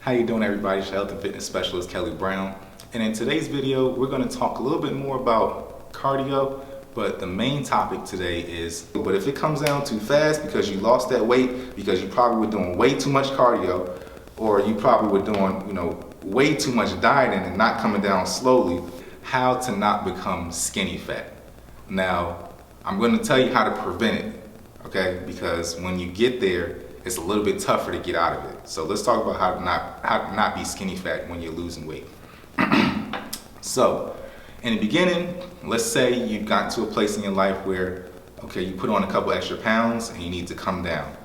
How you doing, everybody? It's your health and fitness specialist, Kelly Brown. And in today's video, we're going to talk a little bit more about cardio, but the main topic today is, but if it comes down too fast because you lost that weight, because you probably were doing way too much cardio, or you probably were doing, way too much dieting and not coming down slowly, how to not become skinny fat. Now, I'm going to tell you how to prevent it, okay? Because when you get there, it's a little bit tougher to get out of it. So let's talk about how to not be skinny fat when you're losing weight. So, in the beginning, let's say you've gotten to a place in your life where, okay, you put on a couple extra pounds and you need to come down.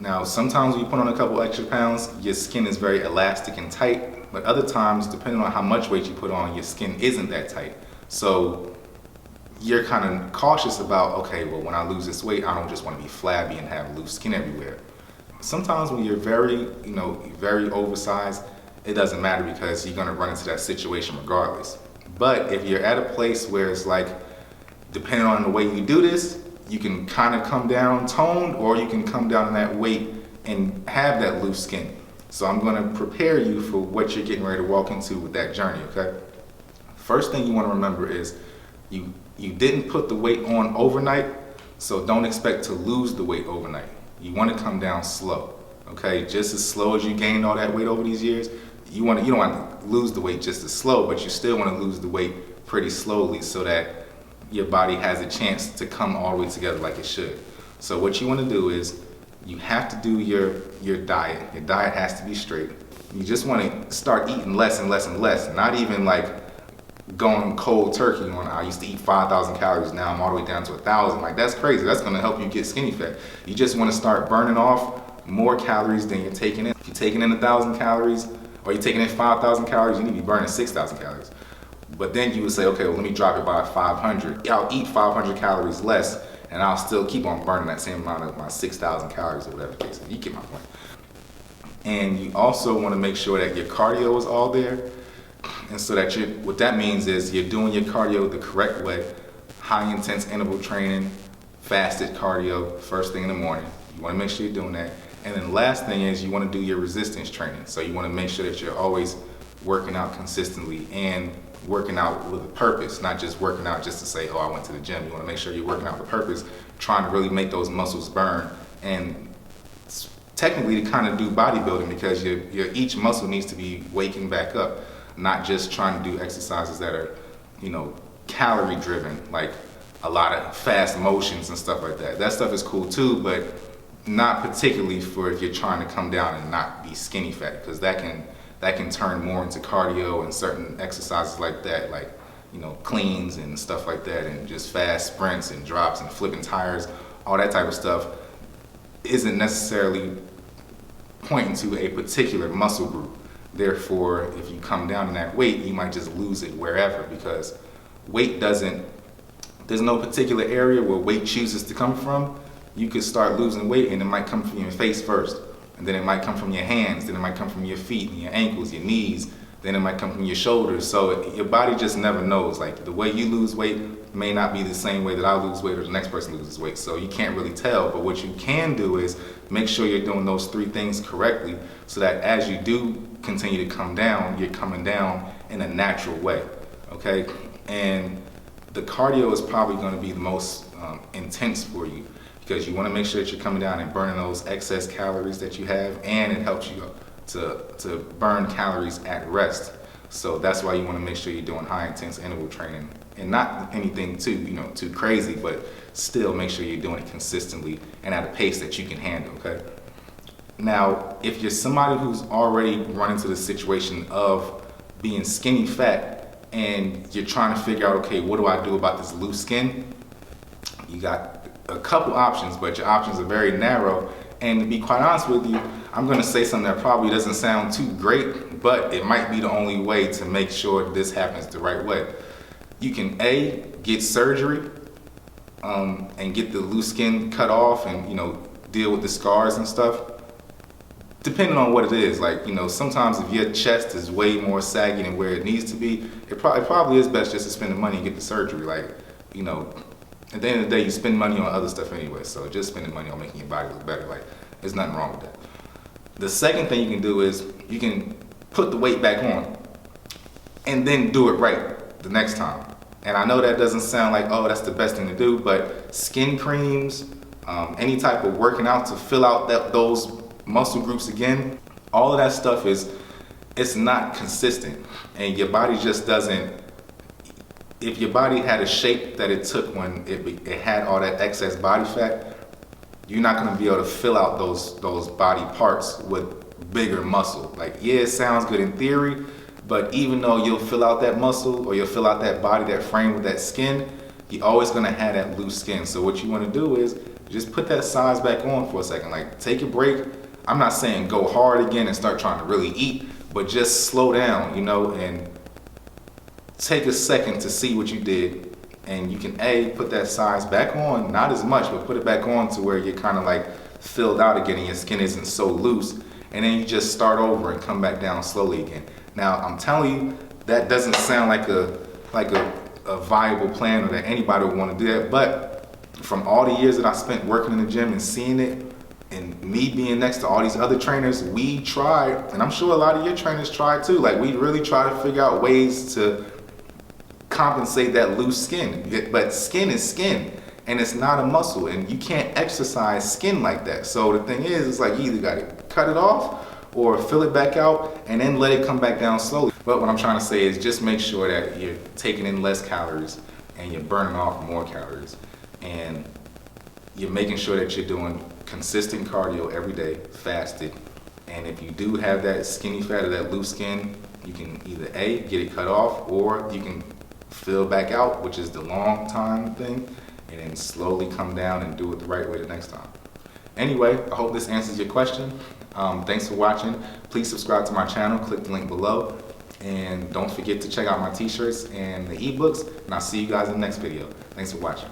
Now, sometimes when you put on a couple extra pounds, your skin is very elastic and tight, but other times, depending on how much weight you put on, your skin isn't that tight. So you're kind of cautious about, okay, well, when I lose this weight, I don't just want to be flabby and have loose skin everywhere. Sometimes when you're very oversized, it doesn't matter because you're going to run into that situation regardless. But if you're at a place where it's like, depending on the way you do this, you can kind of come down toned, or you can come down in that weight and have that loose skin. So I'm going to prepare you for what you're getting ready to walk into with that journey, okay? First thing you want to remember is you didn't put the weight on overnight, so don't expect to lose the weight overnight. You want to come down slow, okay? Just as slow as you gained all that weight over these years, you don't want to lose the weight just as slow, but you still want to lose the weight pretty slowly so that your body has a chance to come all the way together like it should. So what you want to do is you have to do your diet. Your diet has to be straight. You just want to start eating less and less and less, not even like going cold turkey on, I used to eat 5,000 calories, now I'm all the way down to 1,000. Like, that's crazy. That's going to help you get skinny fat. You just want to start burning off more calories than you're taking in. If you're taking in 1,000 calories or you're taking in 5,000 calories, you need to be burning 6,000 calories. But then you would say, okay, well, let me drop it by 500. I'll eat 500 calories less and I'll still keep on burning that same amount of my 6,000 calories or whatever the case is. You get my point. And you also want to make sure that your cardio is all there. And so that what that means is you're doing your cardio the correct way, high intense interval training, fasted cardio, first thing in the morning. You want to make sure you're doing that. And then the last thing is you want to do your resistance training. So you want to make sure that you're always working out consistently and working out with a purpose, not just working out just to say, oh, I went to the gym. You want to make sure you're working out with a purpose, trying to really make those muscles burn. And technically to kind of do bodybuilding, because each muscle needs to be waking back up, not just trying to do exercises that are, calorie driven, like a lot of fast motions and stuff like that. That stuff is cool too, but not particularly for if you're trying to come down and not be skinny fat, because that can turn more into cardio and certain exercises like that, like, cleans and stuff like that, and just fast sprints and drops and flipping tires, all that type of stuff isn't necessarily pointing to a particular muscle group. Therefore, if you come down in that weight, you might just lose it wherever, because there's no particular area where weight chooses to come from. You could start losing weight and it might come from your face first, and then it might come from your hands, then it might come from your feet and your ankles, your knees, then it might come from your shoulders. So your body just never knows. Like, the way you lose weight may not be the same way that I lose weight or the next person loses weight. So you can't really tell. But what you can do is make sure you're doing those three things correctly, so that as you do continue to come down, you're coming down in a natural way, okay? And the cardio is probably going to be the most intense for you, because you want to make sure that you're coming down and burning those excess calories that you have, and it helps you to burn calories at rest. So that's why you want to make sure you're doing high intense interval training, and not anything too crazy, but still make sure you're doing it consistently and at a pace that you can handle, okay? Now, if you're somebody who's already run into the situation of being skinny fat and you're trying to figure out, okay, what do I do about this loose skin? You got a couple options, but your options are very narrow. And to be quite honest with you, I'm going to say something that probably doesn't sound too great, but it might be the only way to make sure this happens the right way. You can get surgery and get the loose skin cut off and deal with the scars and stuff. Depending on what it is, like, sometimes if your chest is way more saggy than where it needs to be, it probably is best just to spend the money and get the surgery. Like, at the end of the day, you spend money on other stuff anyway, so just spending money on making your body look better, like, there's nothing wrong with that. The second thing you can do is you can put the weight back on and then do it right the next time. And I know that doesn't sound like, oh, that's the best thing to do, but skin creams, any type of working out to fill out those muscle groups again, all of that stuff it's not consistent. And your body just doesn't, if your body had a shape that it took when it had all that excess body fat, you're not gonna be able to fill out those body parts with bigger muscle. Like, yeah, it sounds good in theory, but even though you'll fill out that muscle or you'll fill out that body, that frame with that skin, you're always gonna have that loose skin. So what you wanna do is just put that size back on for a second. Like, take a break. I'm not saying go hard again and start trying to really eat, but just slow down, you know, and take a second to see what you did. And you can put that size back on, not as much, but put it back on to where you're kind of like filled out again and your skin isn't so loose. And then you just start over and come back down slowly again. Now, I'm telling you, that doesn't sound like a viable plan or that anybody would want to do that. But from all the years that I spent working in the gym and seeing it, and me being next to all these other trainers, we tried, and I'm sure a lot of your trainers tried too. Like, we really try to figure out ways to compensate that loose skin. But skin is skin, and it's not a muscle, and you can't exercise skin like that. So the thing is, it's like you either got to cut it off or fill it back out and then let it come back down slowly. But what I'm trying to say is just make sure that you're taking in less calories and you're burning off more calories, and you're making sure that you're doing consistent cardio every day, fasted. And if you do have that skinny fat or that loose skin, you can either get it cut off, or you can fill back out, which is the long time thing, and then slowly come down and do it the right way the next time. Anyway, I hope this answers your question. Thanks for watching. Please subscribe to my channel, click the link below, and don't forget to check out my t-shirts and the ebooks, and I'll see you guys in the next video. Thanks for watching.